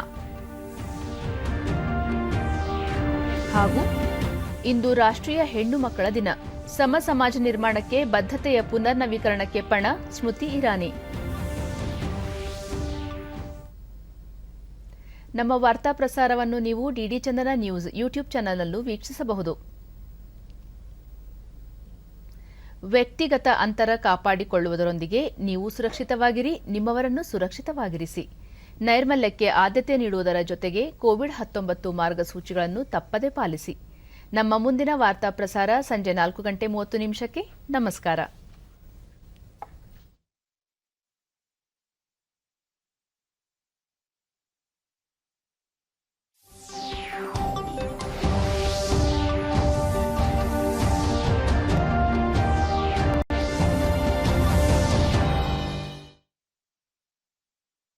ಹಾಗೂ ಇಂದು ರಾಷ್ಟ್ರೀಯ ಹೆಣ್ಣು ಮಕ್ಕಳ ದಿನ, ಸಮ ಸಮಾಜ ನಿರ್ಮಾಣಕ್ಕೆ ಬದ್ಧತೆಯ ಪುನರ್ ನವೀಕರಣಕ್ಕೆ ಪಣ, ಸ್ಮೃತಿ ಇರಾನಿ. ನಮ್ಮ ವಾರ್ತಾ ಪ್ರಸಾರವನ್ನು ನೀವು ಡಿಡಿ ಚಂದನ ನ್ಯೂಸ್ ಯೂಟ್ಯೂಬ್ ಚಾನೆಲ್ನಲ್ಲೂ ವೀಕ್ಷಿಸಬಹುದು. ವ್ಯಕ್ತಿಗತ ಅಂತರ ಕಾಪಾಡಿಕೊಳ್ಳುವುದರೊಂದಿಗೆ ನೀವು ಸುರಕ್ಷಿತವಾಗಿರಿ, ನಿಮ್ಮವರನ್ನು ಸುರಕ್ಷಿತವಾಗಿರಿಸಿ. ನೈರ್ಮಲ್ಯಕ್ಕೆ ಆದ್ಯತೆ ನೀಡುವುದರ ಜೊತೆಗೆ ಕೋವಿಡ್-19 ಮಾರ್ಗಸೂಚಿಗಳನ್ನು ತಪ್ಪದೇ ಪಾಲಿಸಿ. ನಮ್ಮ ಮುಂದಿನ ವಾರ್ತಾ ಪ್ರಸಾರ ಸಂಜೆ 4:30 ನಮಸ್ಕಾರ.